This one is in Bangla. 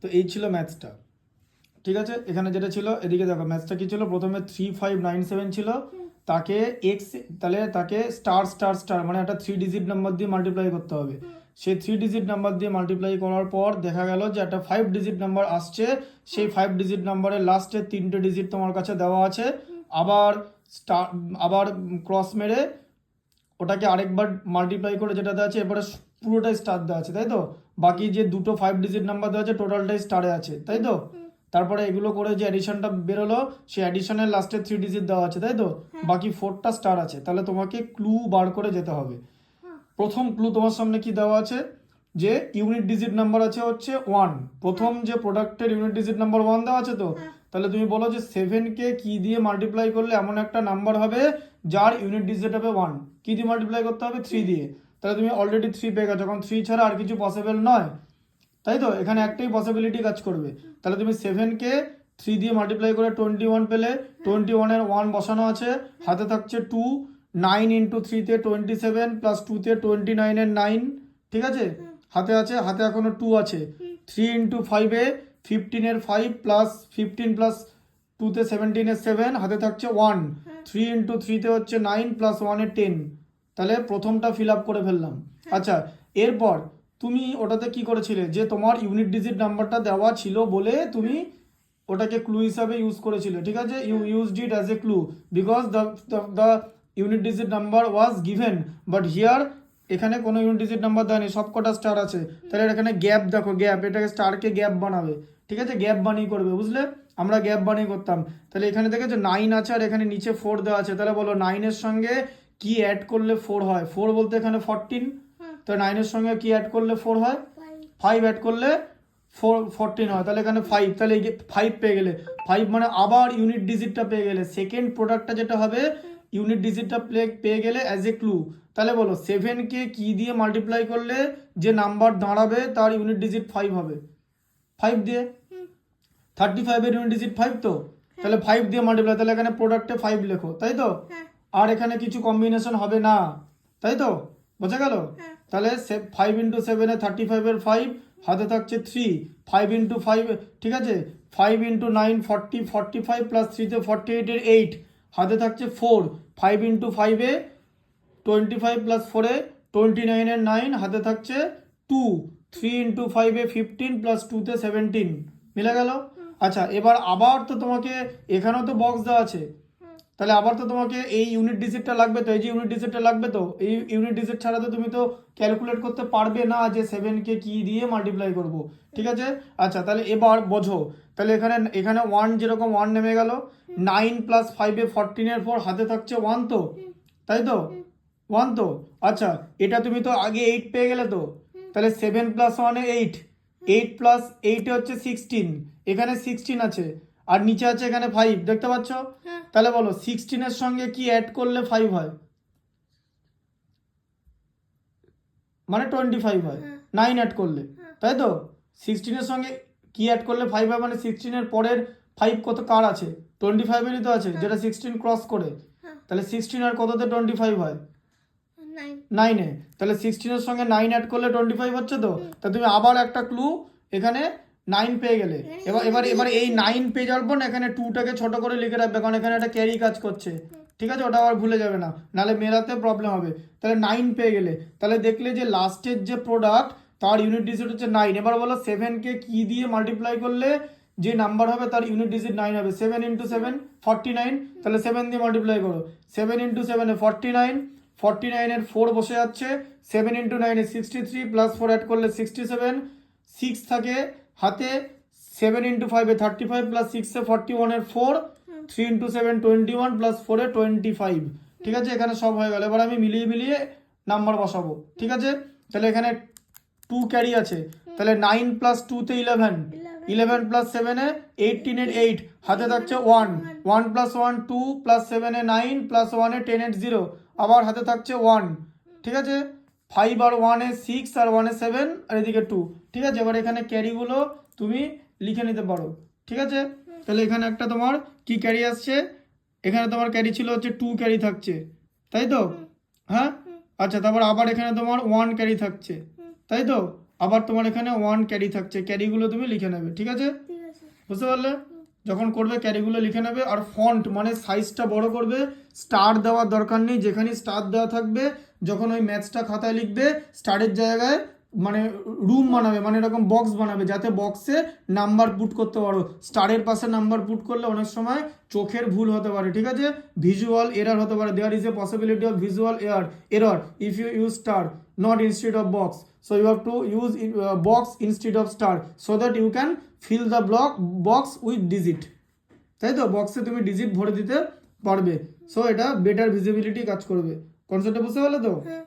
তো এই ছিল ম্যাথসটা, ঠিক আছে। এখানে যেটা ছিল, এদিকে দেখো ম্যাথসটা কি ছিল, প্রথমে 3597 ছিল, তাকে এক্স, তাহলে তাকে স্টার স্টার স্টার মানে একটা 3 ডিজিট নাম্বার দিয়ে মাল্টিপ্লাই করতে হবে। সেই 3 ডিজিট নাম্বার দিয়ে মাল্টিপ্লাই করার পর দেখা গেল যে একটা 5 ডিজিট নাম্বার আসছে, সেই 5 ডিজিট নাম্বারের লাস্টে 3টে ডিজিট তোমার কাছে দেওয়া আছে, আবার স্টার, আবার ক্রস মেরে ওটাকে আরেকবার মাল্টিপ্লাই করে যেটা দেওয়া আছে, এবারে পুরোটাই স্টার দেওয়া আছে, তাই তো। বাকি যে দুটো 5 ডিজিট নাম্বার দেওয়া আছে টোটালটাই স্টারে আছে, তাই তো। তারপরে এগুলো করে যে অ্যাডিশনটা বেরোলো, সেই অ্যাডিশনের লাস্টে 3 ডিজিট দেওয়া আছে, তাই তো। বাকি 4টা স্টার আছে, তাহলে তোমাকে ক্লু বার করে যেতে হবে। প্রথম ক্লু তোমার সামনে কি দেওয়া আছে, যে ইউনিট ডিজিট নাম্বার আছে হচ্ছে 1, প্রথম যে প্রোডাক্টের ইউনিট ডিজিট নাম্বার 1 দেওয়া আছে তো। তাহলে তুমি বলো যে 7কে কি দিয়ে মাল্টিপ্লাই করলে এমন একটা নাম্বার হবে যার ইউনিট ডিজিট হবে 1, কি দিয়ে মাল্টিপ্লাই করতে হবে, 3 দিয়ে। তাহলে তুমি অলরেডি 3 পেয়ে গেছো, যখন 3 ছাড়া আর কিছু পসিবল নয়, তাই তো। এখানে একটাই পসিবিলিটি কাজ করবে, তাহলে তুমি 7কে 3 দিয়ে মাল্টিপ্লাই করে 21 পেলে, 21-এর 1 বসানো আছে, হাতে থাকছে 2, 9 ইন্টু 3-তে 27 প্লাস 2-তে 29-এর 9, ঠিক আছে, হাতে আছে, হাতে এখনো 2 আছে। 3 ইন্টু 5-এ 15-এর 5 প্লাস 15 প্লাস 2-তে 17-এর 7, হাতে থাকছে 1। 3 ইন্টু 3-তে হচ্ছে 9 প্লাস 1-এর 10, তাহলে প্রথমটা ফিল আপ করে ফেললাম। আচ্ছা, এরপর তুমি ওটাতে কি করেছিলে, যে তোমার ইউনিট ডিজিট নাম্বারটা দেওয়া ছিল বলে তুমি ওটাকে ক্লু হিসাবে ইউজ করেছিলে, ঠিক আছে। You used it as a clue because the unit digit number was given, but here এখানে কোনো ইউনিট ডিজিট নাম্বার দেয়নি, সব কটা স্টার আছে। তাহলে এখানে গ্যাপ দেখো, গ্যাপ, এটাকে স্টারকে গ্যাপ বানাবে, ঠিক আছে, গ্যাপ বানিয়ে করবে, বুঝলে। আমরা গ্যাপ বানিয়ে করতাম। তাহলে এখানে দেখে যে 9 আছে আর এখানে নিচে 4 দেওয়া আছে, তাহলে বলো 9-এর সঙ্গে কি অ্যাড করলে 4 হয়। 4 বলতে এখানে 14, তো 9-এর সঙ্গে কি অ্যাড করলে 4 হয়, 5 অ্যাড করলে 14 হয়, তাহলে এখানে 5, তাহলে এই যে 5 পেয়ে গেলে, 5 মানে আবার ইউনিট ডিজিটটা পেয়ে গেলে, সেকেন্ড প্রোডাক্টটা যেটা হবে ইউনিট ডিজিটটা পেয়ে গেলে অ্যাজ এ ক্লু। তাহলে বলো 7কে কি দিয়ে মাল্টিপ্লাই করলে যে নাম্বার দাঁড়াবে তার ইউনিট ডিজিট 5 হবে, 5 দিয়ে। 35-এর ইউনিট ডিজিট 5 তো, তাহলে 5 দিয়ে মাল্টিপ্লাই, তাহলে এখানে প্রোডাক্টে 5 লেখো, তাই তো। আর এখানে কিছু কম্বিনেশন হবে না, তাই তো, বোঝা গেল। তাহলে 5 ইন্টু 7-এ 35-এর 5, হাতে থাকছে 3, 5 ইন্টু 5, ঠিক আছে, 5 ইন্টু 9 40, 45 প্লাস 3-তে 48-এর 8, হাতে থাকছে 4, 5 ইন্টু 5-এ 25 প্লাস 4-এ 29-এর 9, হাতে থাকছে 2, 3 ইন্টু 5-এ 15 প্লাস 2-তে 17, মিলে গেল। আচ্ছা, এবার আবার তো তোমাকে এখানেও তো বক্স দেওয়া আছে, তাহলে আবার তো তোমাকে এই ইউনিট ডিজিটটা লাগবে, তো এই যে ইউনিট ডিজিটটা লাগবে, তো এই ইউনিট ডিজিট ছাড়া তো তুমি তো ক্যালকুলেট করতে পারবে না যে 7কে কি দিয়ে মাল্টিপ্লাই করব, ঠিক আছে। আচ্ছা, তাহলে এবার বোঝো, তাহলে এখানে এখানে 1 যেরকম 1 নেমে গেল, 9 প্লাস 5-এ 14-এর পর হাতে থাকছে 1 তো, তাই তো, 1 তো। আচ্ছা, এটা তুমি তো আগে 8 পেয়ে গেলে তো, তাহলে 7 প্লাস 1-এ 8, 8 প্লাস 8-এ হচ্ছে 16, এখানে 16 আছে আর নিচে আছে এখানে 5, দেখতে পাচ্ছ। তাহলে বলো 16-এর সঙ্গে কি অ্যাড করলে 5 হয়, মানে 25 হয়, 9 অ্যাড করলে, তাই তো। 16-এর সঙ্গে কি অ্যাড করলে 5 হয়, মানে 16-এর পরের 5 কত কার আছে, 25-এরই তো আছে, যেটা 16 ক্রস করে। তাহলে 16 আর কততে 25 হয়, 9-এ। তাহলে 16-এর সঙ্গে 9 অ্যাড করলে 25 হচ্ছে তো। তা তুমি আবার একটা ক্লু এখানে 9 পেয়ে গেলে, এবার এবার এবার এই 9 পেয়ে যাওয়ার পর না এখানে 2টাকে ছোট করে লিখে রাখবে, কারণ এখানে একটা ক্যারি কাজ করছে, ঠিক আছে, ওটা আবার ভুলে যাবে না, নাহলে মেলাতে প্রবলেম হবে। তাহলে 9 পেয়ে গেলে, তাহলে দেখলে যে লাস্টের যে প্রোডাক্ট তার ইউনিট ডিজিট হচ্ছে 9। এবার বলো 7কে কি দিয়ে মাল্টিপ্লাই করলে যে নাম্বার হবে তার ইউনিট ডিজিট 9 হবে। 7 ইন্টু 7 49, তাহলে 7 দিয়ে মাল্টিপ্লাই করো, 7 ইন্টু 7-এ 49, 49-এর 4 বসে যাচ্ছে, 7 ইন্টু 9-এ 63 প্লাস 4 অ্যাড করলে 67, 6 থাকে হাতে, 7 ইন্টু 5-এ 35 প্লাস 6-এ 41-এর 4, 3 ইন্টু 7 21 প্লাস 4-এ 25, ঠিক আছে, এখানে সব হয়ে গেল। এবার আমি মিলিয়ে মিলিয়ে নাম্বার বসাবো, ঠিক আছে। তাহলে এখানে 2 ক্যারি আছে, তাহলে 9 প্লাস 2-তে 11, 11 প্লাস 7-এ 18-এর 8, হাতে থাকছে 1, 1 প্লাস 1 2 প্লাস 7-এ 9 প্লাস 1-এ 10-এর 0, আবার হাতে থাকছে 1, ঠিক আছে। 5 আর 1-এ 6 আর 1-এ 7 আর এদিকে 2, ঠিক আছে। এবার এখানে ক্যারিগুলো তুমি লিখে নিতে পারো, ঠিক আছে। তাহলে এখানে একটা তোমার কি ক্যারি আসছে, এখানে তোমার ক্যারি ছিল হচ্ছে 2 ক্যারি থাকছে, তাই তো, হ্যাঁ। আচ্ছা, তারপর আবার এখানে তোমার 1 ক্যারি থাকছে, তাই তো। আবার তোমার এখানে 1 ক্যারি থাকছে, ক্যারিগুলো তুমি লিখে নেবে, ঠিক আছে? ঠিক আছে। বুঝতে পারলে? যখন করবে ক্যারিগুলো লিখে নেবে, আর ফন্ট মানে সাইজটা বড় করবে, স্টার দেওয়ার দরকার নেই, যেখানে স্টার দেওয়া থাকবে যখন ওই ম্যাথসটা খাতায় লিখবে স্টারের জায়গায় মানে রুম বানাবে, মানে এরকম বক্স বানাবে যাতে বক্সে নাম্বার পুট করতে পারো। স্টারের পাশে নাম্বার পুট করলে অনেক সময় চোখের ভুল হতে পারে, ঠিক আছে? ভিজুয়াল এরার হতে পারে, there is a possibility of visual error if you use star not instead of box, so you have to use box instead of star so that you can fill the box with digit, তাই তো? বক্সে তুমি ডিজিট ভরে দিতে পারবে, সো এটা বেটার ভিজিবিলিটি কাজ করবে। কনসেপ্টটা বুঝতে পারলে তো? হ্যাঁ।